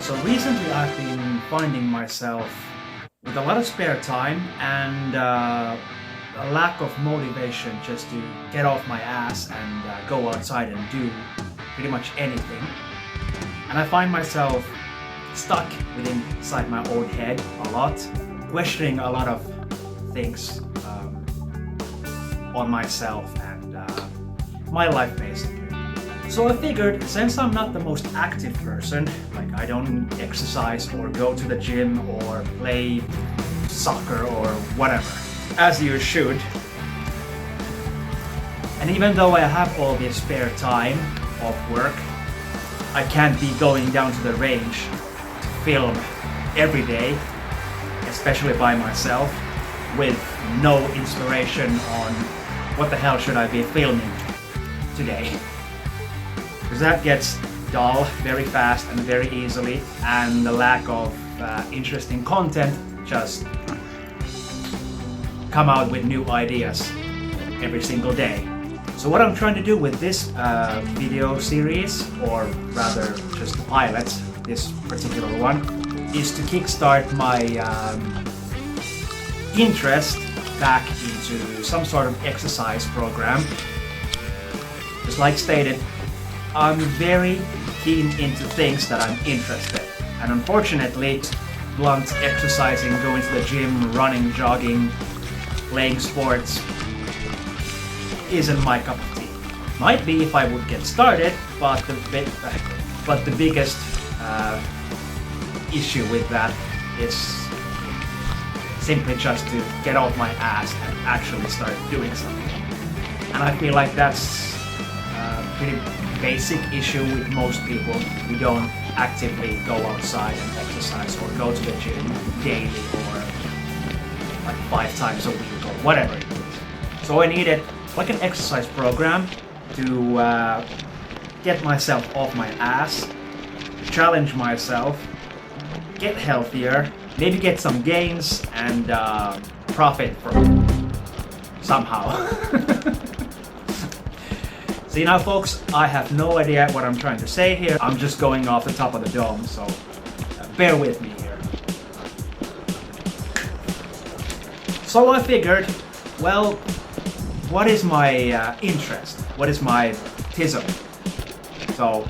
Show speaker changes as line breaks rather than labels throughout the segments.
So recently I've been finding myself with a lot of spare time and a lack of motivation just to get off my ass and go outside and do pretty much anything. And I find myself stuck inside my own head a lot, questioning a lot of things on myself and my life basically. So I figured, since I'm not the most active person, like I don't exercise or go to the gym or play soccer or whatever, as you should, and even though I have all this spare time of work, I can't be going down to the range to film every day, especially by myself, with no inspiration on what the hell should I be filming today. Because that gets dull very fast and very easily, and the lack of interesting content just come out with new ideas every single day. So what I'm trying to do with this video series, or rather just the pilot, this particular one, is to kickstart my interest back into some sort of exercise program. Just like stated, I'm very keen into things that I'm interested in. And unfortunately, blunt exercising, going to the gym, running, jogging, playing sports isn't my cup of tea. Might be if I would get started, but the biggest issue with that is simply just to get off my ass and actually start doing something. And I feel like that's a pretty basic issue with most people who don't actively go outside and exercise or go to the gym daily or like 5 times a week or whatever it is. So I needed like an exercise program to get myself off my ass, challenge myself, get healthier, maybe get some gains and profit from somehow. See now folks, I have no idea what I'm trying to say here. I'm just going off the top of the dome, so bear with me here. So I figured, well, what is my interest? What is my tism? So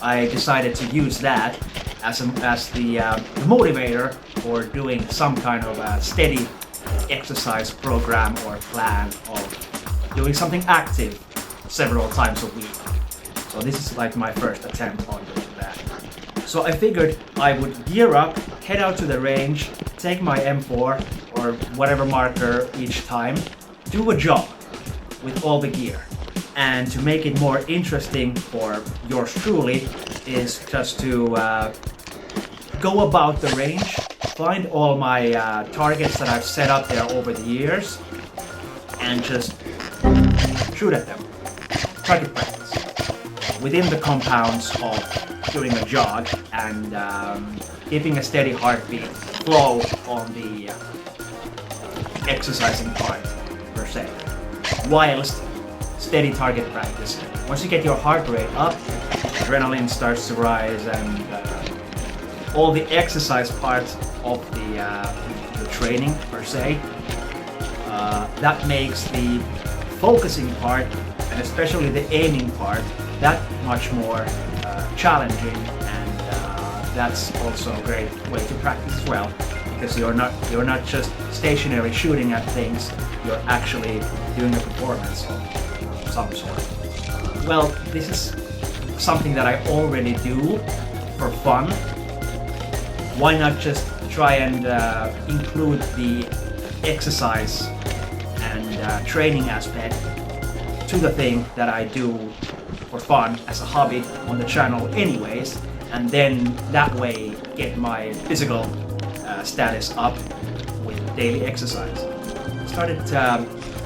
I decided to use that as the motivator for doing some kind of a steady exercise program or plan of doing something active several times a week. So this is like my first attempt on doing that. So I figured I would gear up, head out to the range, take my M4 or whatever marker each time, do a jog with all the gear. And to make it more interesting for yours truly is just to go about the range, find all my targets that I've set up there over the years and just shoot at them. Target practice within the compounds of doing a jog and keeping a steady heartbeat flow on the exercising part per se, whilst steady target practice. Once you get your heart rate up, adrenaline starts to rise and all the exercise parts of the training per se, that makes the focusing part and especially the aiming part that much more challenging, and that's also a great way to practice as well, because you're not just stationary shooting at things, you're actually doing a performance of some sort. Well, this is something that I already do for fun. Why not just try and include the exercise and training aspect to the thing that I do for fun as a hobby on the channel anyways, and then that way get my physical status up with daily exercise. Started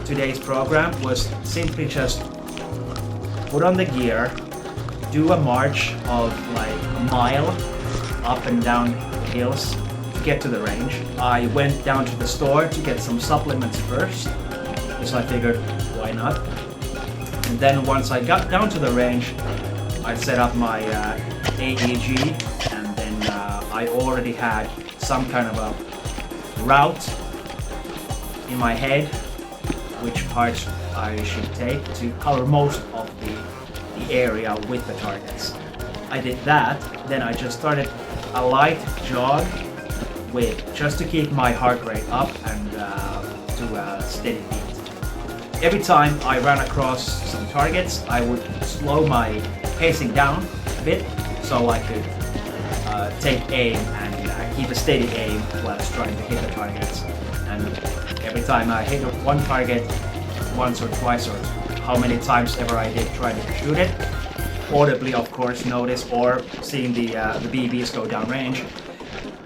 today's program was simply just put on the gear, do a march of like a mile up and down the hills to get to the range. I went down to the store to get some supplements first, because I figured why not. And then once I got down to the range, I set up my AEG and then I already had some kind of a route in my head, which parts I should take to cover most of the area with the targets. I did that, then I just started a light jog with just to keep my heart rate up and to a steady beat. Every time I ran across some targets, I would slow my pacing down a bit so I could take aim and keep a steady aim while trying to hit the targets. And every time I hit one target once or twice, or how many times ever I did try to shoot it, audibly of course notice, or seeing the BBs go down range.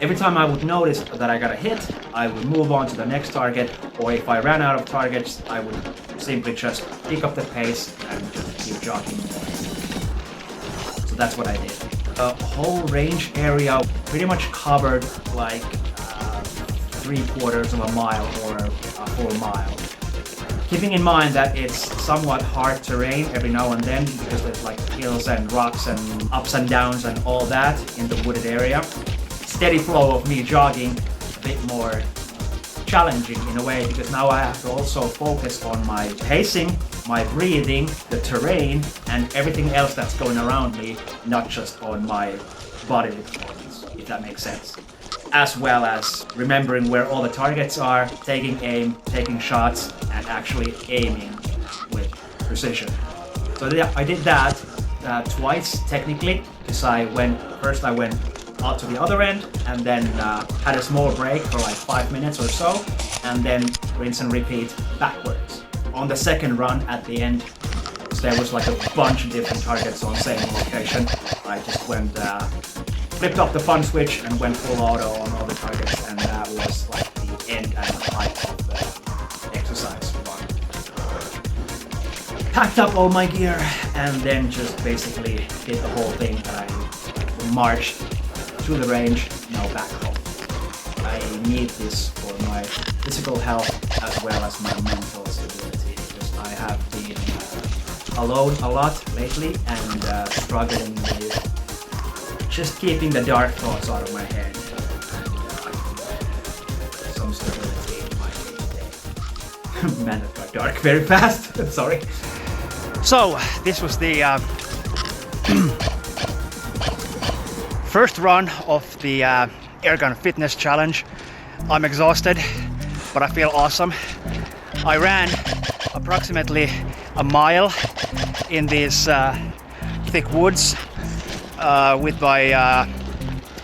Every time I would notice that I got a hit, I would move on to the next target, or if I ran out of targets, I would simply just pick up the pace and just keep jogging. So that's what I did. The whole range area pretty much covered like 3/4 of a mile or a whole mile. Keeping in mind that it's somewhat hard terrain every now and then because there's like hills and rocks and ups and downs and all that in the wooded area. Steady flow of me jogging a bit more challenging in a way, because now I have to also focus on my pacing, my breathing, the terrain, and everything else that's going around me, not just on my bodily performance, if that makes sense. As well as remembering where all the targets are, taking aim, taking shots, and actually aiming with precision. So yeah, I did that twice technically, because I went out to the other end and then had a small break for like 5 minutes or so, and then rinse and repeat backwards. On the second run at the end, there was like a bunch of different targets on the same location. I just went, flipped off the fun switch and went full auto on all the targets, and that was like the end and the height of the exercise run. Packed up all my gear and then just basically did the whole thing that I marched to the range, now back home. I need this for my physical health as well as my mental stability, because I have been alone a lot lately and struggling with just keeping the dark thoughts out of my head and some stability in my day-to-day. Man, that got dark very fast. Sorry. So this was the first run of the Airgun Fitness Challenge. I'm exhausted, but I feel awesome. I ran approximately a mile in these thick woods with my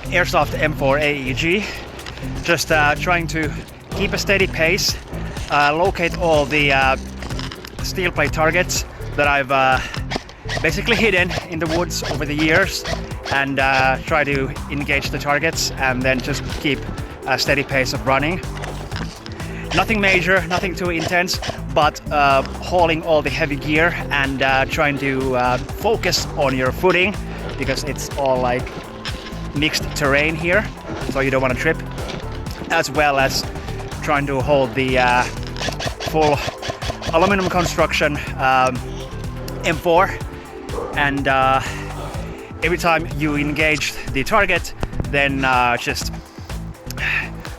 Airsoft M4 AEG, just trying to keep a steady pace, locate all the steel plate targets that I've basically hidden in the woods over the years, and try to engage the targets and then just keep a steady pace of running. Nothing major, nothing too intense, but hauling all the heavy gear and trying to focus on your footing, because it's all like mixed terrain here, so you don't want to trip, as well as trying to hold the full aluminum construction M4, and every time you engage the target, then just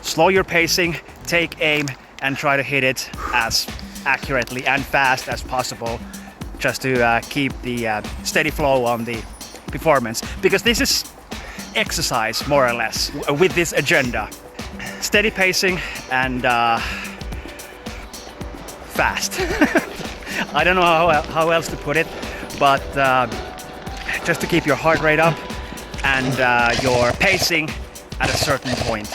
slow your pacing, take aim, and try to hit it as accurately and fast as possible, just to keep the steady flow on the performance. Because this is exercise, more or less, with this agenda. Steady pacing and fast. I don't know how else to put it, but just to keep your heart rate up and your pacing at a certain point.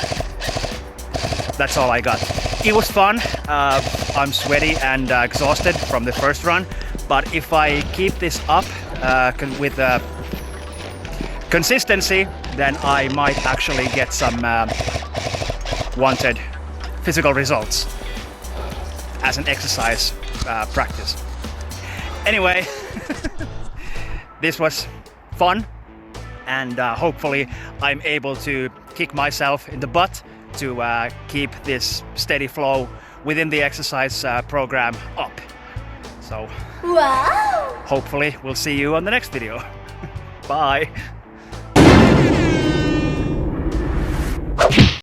That's all I got. It was fun. I'm sweaty and exhausted from the first run, but if I keep this up with consistency, then I might actually get some wanted physical results as an exercise practice. Anyway, this was fun, and hopefully I'm able to kick myself in the butt to keep this steady flow within the exercise program up. So, wow! Hopefully we'll see you on the next video. Bye!